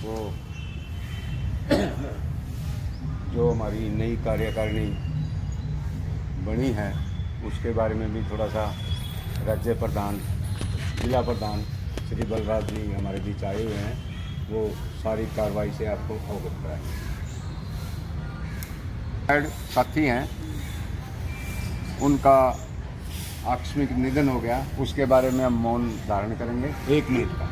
वो जो हमारी नई कार्यकारिणी बनी है उसके बारे में भी थोड़ा सा राज्य प्रधान जिला प्रधान श्री बलराज जी हमारे बीच आए हुए हैं, वो सारी कार्रवाई से आपको अवगत कराएं। साथी हैं, उनका आकस्मिक निधन हो गया, उसके बारे में हम मौन धारण करेंगे 1 मिनट का।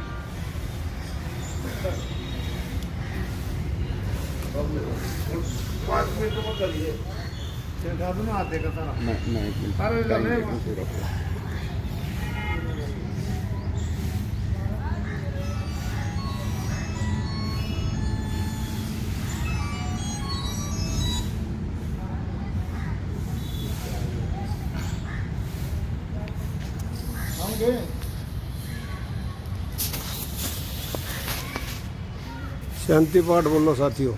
शांति पाठ बोलो साथियों।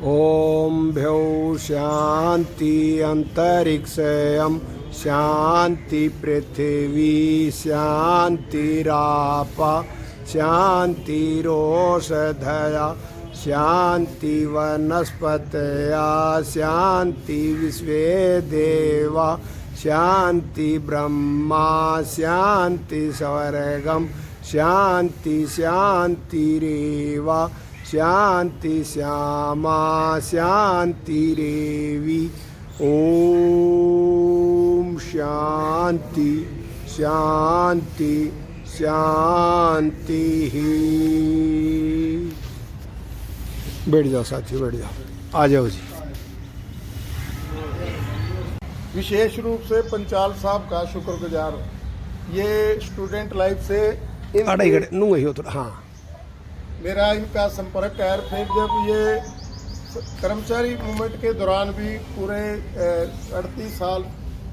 ओम भ्यौ शांति अंतरिक्षयम शांति पृथ्वी शांतिरापा शांतिरोषधया शांति वनस्पतया शांति विश्वे देवा शांति ब्रह्मा शांति स्वर्गम शांति शांतिरेवा शांति श्यामा शांतिरेवी। ओम शांति शांति शांति। बैठ जाओ साथियों, बैठ जाओ, आ जाओ जी। विशेष रूप से पंचाल साहब का शुक्रगुजार। ये स्टूडेंट लाइफ से हाँ मेरा इनका संपर्क है। फिर जब ये कर्मचारी मूवमेंट के दौरान भी पूरे 38 साल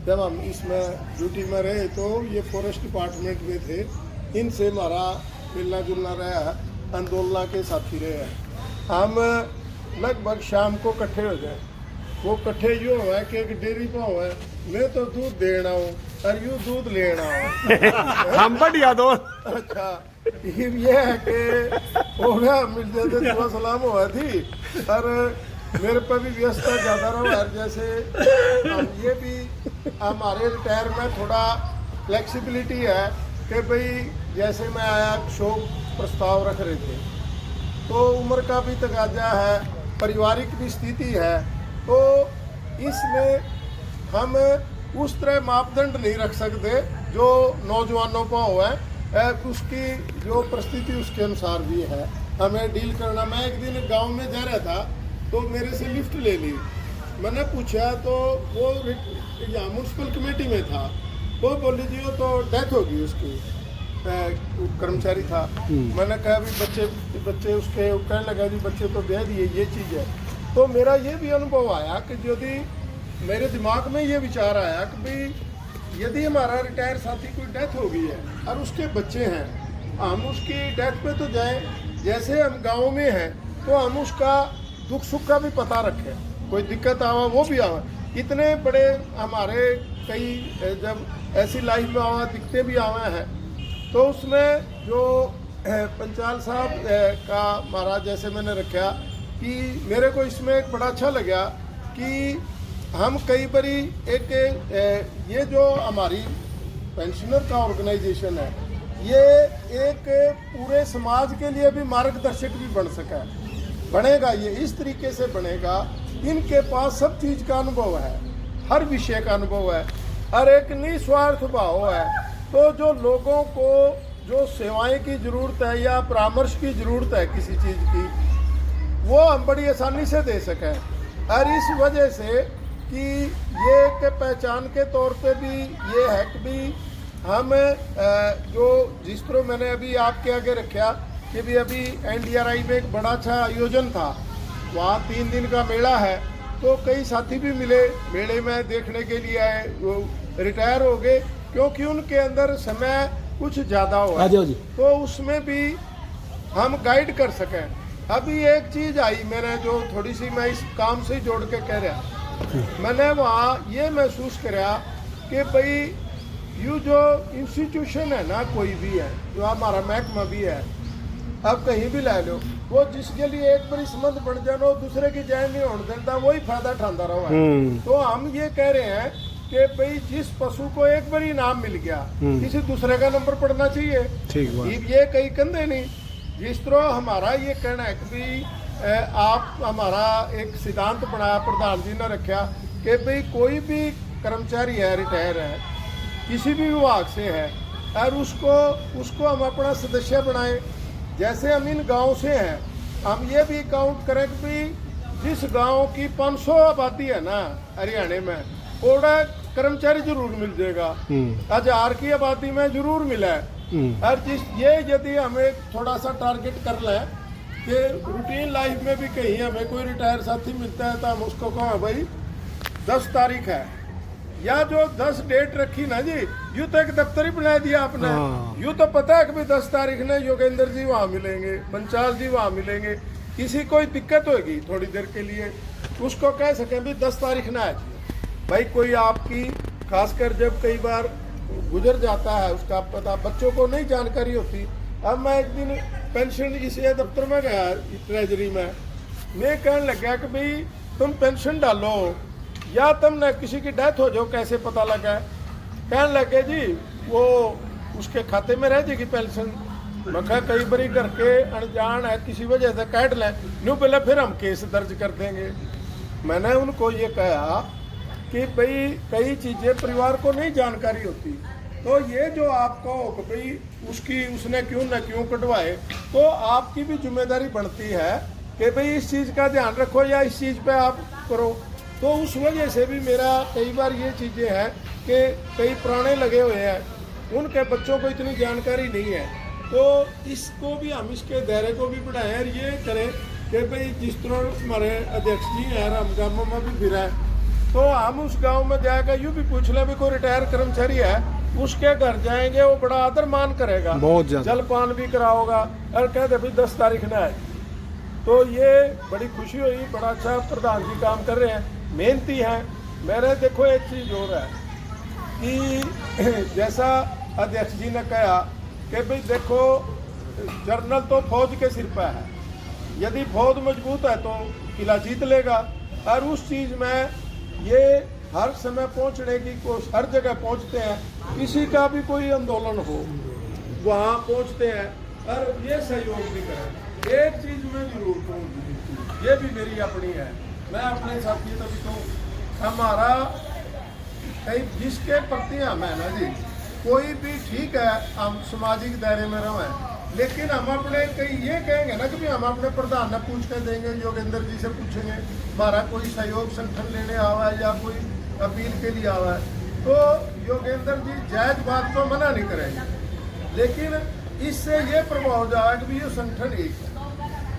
जब हम इसमें ड्यूटी में रहे तो ये फॉरेस्ट डिपार्टमेंट में थे। इनसे हमारा मिलना जुलना रहा है, आंदोलन के साथी रहे हैं। हम लगभग शाम को इकट्ठे हो जाए, वो इकट्ठे यूँ हुआ है कि एक डेयरी पर हुआ है, मैं तो दूध देना हूँ और यूँ दूध लेना हूँ। हम बढ़िया दो। अच्छा, ये है कि हो गया मिल जाते दुआ सलाम हुआ थी। और मेरे पर भी व्यस्तता ज़्यादा रहा है। जैसे हम ये भी हमारे रिटायर में थोड़ा फ्लेक्सिबिलिटी है कि भाई जैसे मैं आया शोक प्रस्ताव रख रहे थे तो उम्र का भी तकाजा है, पारिवारिक भी स्थिति है, तो इसमें हम उस तरह मापदंड नहीं रख सकते जो नौजवानों को हुआ है। उसकी जो परिस्थिति उसके अनुसार भी है हमें डील करना। मैं एक दिन गांव में जा रहा था तो मेरे से लिफ्ट ले ली। मैंने पूछा तो वो यहाँ म्यूनसिपल कमेटी में था, वो बोली जी वो तो डेथ होगी उसकी, कर्मचारी था। मैंने कहा भी बच्चे उसके कहने लगा जी बच्चे तो दे दिए, ये चीज़ है। तो मेरा ये भी अनुभव आया कि यदि मेरे दिमाग में ये विचार आया कि भाई यदि हमारा रिटायर साथी कोई डेथ हो गई है और उसके बच्चे हैं, हम उसकी डेथ पे तो जाएं, जैसे हम गांव में हैं तो हम उसका दुख सुख का भी पता रखें, कोई दिक्कत आवा वो भी आवा। इतने बड़े हमारे कई जब ऐसी लाइफ में आवा दिक्कतें भी आवा हैं तो उसमें जो पंचाल साहब का महाराज जैसे मैंने रखा कि मेरे को इसमें एक बड़ा अच्छा लगा कि हम कई बारी एक ये जो हमारी पेंशनर का ऑर्गेनाइजेशन है ये एक पूरे समाज के लिए भी मार्गदर्शक भी बन सका है, बनेगा। ये इस तरीके से बनेगा, इनके पास सब चीज़ का अनुभव है, हर विषय का अनुभव है और एक निस्वार्थ भाव है। तो जो लोगों को जो सेवाएं की ज़रूरत है या परामर्श की ज़रूरत है किसी चीज़ की, वो हम बड़ी आसानी से दे सकें। और इस वजह से कि ये के पहचान के तौर पे भी ये है कि भी हम जो जिस तरह मैंने अभी आपके आगे रखा कि भी अभी NDRI में एक बड़ा अच्छा आयोजन था, वहाँ 3 दिन का मेला है, तो कई साथी भी मिले मेले में देखने के लिए आए, वो रिटायर हो गए क्योंकि उनके अंदर समय कुछ ज़्यादा हुआ, तो उसमें भी हम गाइड कर सकें। अभी एक चीज़ आई मैंने जो थोड़ी सी मैं इस काम से जोड़ के कह रहा, मैंने वहाँ ये महसूस करा कि भाई यू जो इंस्टीट्यूशन है ना, कोई भी है जो हमारा महकमा भी है, आप कहीं भी ले लो, वो जिसके लिए एक बारी संबंध बन जाना वो दूसरे की जान नहीं होने देता, वही फायदा ठांदा रहा है। तो हम ये कह रहे हैं कि भाई जिस पशु को एक बार इनाम मिल गया, किसी दूसरे का नंबर पड़ना चाहिए। ठीक बात। ये कहीं कंधे नहीं। जिस तरह हमारा ये कहना है कि भाई आप हमारा एक सिद्धांत बनाया, प्रधान जी ने रखा कि भाई कोई भी कर्मचारी है, रिटायर है, किसी भी विभाग से है, और उसको हम अपना सदस्य बनाएं। जैसे हम इन गांव से हैं, हम ये भी काउंट करें कि भाई जिस गांव की 500 आबादी है ना हरियाणा में, थोड़ा कर्मचारी जरूर मिल जाएगा, 1000 की आबादी में जरूर मिला है। और ये यदि हमें थोड़ा सा टारगेट कर लें कि रूटीन लाइफ में भी कहीं हमें कोई रिटायर साथी मिलता है तो हम उसको कहें भाई 10 तारीख है, या जो 10 डेट रखी ना जी, यूं तो एक दफ्तर ही बना दिया आपने। यूं तो पता है कि भाई 10 तारीख ने योगेंद्र जी वहाँ मिलेंगे, पंचाल जी वहाँ मिलेंगे। किसी कोई दिक्कत होगी थोड़ी देर के लिए, उसको कह सकें भाई 10 तारीख ना है भाई। कोई आपकी खासकर जब कई बार गुजर जाता है, उसका पता बच्चों को नहीं जानकारी होती। अब मैं एक दिन पेंशन इस दफ्तर में गया ट्रेजरी में, मैं कहने लग गया कि भाई तुम पेंशन डालो या तुमने किसी की डेथ हो जाओ, कैसे पता लगा? कहने लगे जी वो उसके खाते में रह जाएगी पेंशन। मैं कहा कई बारी करके अनजान है किसी वजह से काट लें, न्यू पहले फिर हम केस दर्ज कर देंगे। मैंने उनको ये कहा कि भाई कई चीज़ें परिवार को नहीं जानकारी होती, तो ये जो आप कहो कि भाई उसने क्यों न क्यों कटवाए, तो आपकी भी जिम्मेदारी बनती है कि भाई इस चीज़ का ध्यान रखो या इस चीज़ पे आप करो। तो उस वजह से भी मेरा कई बार ये चीज़ें हैं कि कई पुराने लगे हुए हैं, उनके बच्चों को इतनी जानकारी नहीं है, तो इसको भी हम इसके दायरे को भी बढ़ाएं और ये करें कि भाई जिस तरह हमारे अध्यक्ष जी हैं, हम गाँवों में भी फिर हैं, तो हम उस गांव में जाकर यूँ भी पूछ लें भी कोई रिटायर कर्मचारी है, उसके घर जाएंगे, वो बड़ा आदर मान करेगा, बहुत ज्यादा जलपान भी कराओगा और कहते भाई 10 तारीख ना है। तो ये बड़ी खुशी हुई, बड़ा अच्छा प्रधान जी काम कर रहे हैं, मेहनती हैं। मेरे देखो एक चीज़ और है कि जैसा अध्यक्ष जी ने कहा कि भाई देखो जनरल तो फौज के सिर पर है, यदि फौज मजबूत है तो किला जीत लेगा। और उस चीज़ में ये हर समय पहुंचने की कोशिश, हर जगह पहुंचते हैं, किसी का भी कोई आंदोलन हो वहाँ पहुंचते हैं और ये सहयोग भी करें। एक चीज़ मैं जरूर कहूँ, ये भी मेरी अपनी है, मैं अपने साथी तभी कहूँ, हमारा कहीं जिसके प्रति हम है ना जी, कोई भी ठीक है हम सामाजिक दायरे में रहें, लेकिन हम अपने कहीं ये कहेंगे ना कि भी हम अपने प्रधान ने पूछ कर देंगे, योगेंद्र जी से पूछेंगे, हमारा कोई सहयोग संगठन लेने आवा है या कोई अपील के लिए आवा है, तो योगेंद्र जी जायज बात को मना नहीं करेंगे, लेकिन इससे ये प्रभाव जाए कि भी ये संगठन एक है,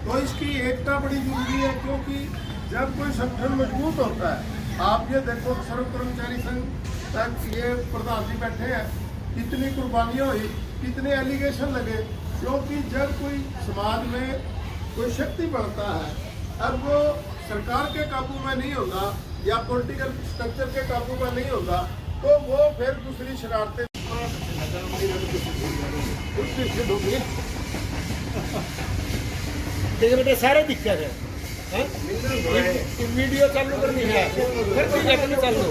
तो इसकी एकता बड़ी जरूरी है। क्योंकि जब कोई संगठन मजबूत होता है, आप ये देखो सर्व कर्मचारी संघ तक ये प्रधान जी बैठे हैं, कितनी कुर्बानियाँ हुई, कितने एलिगेशन लगे, क्योंकि जब कोई समाज में कोई शक्ति बढ़ता है, अब वो सरकार के काबू में नहीं होगा या पॉलिटिकल स्ट्रक्चर के काबू में नहीं होगा, तो वो फिर दूसरी शरारतें देखिए बेटे सारे दिक्कत है, वीडियो चालू करनी है, फिर चालू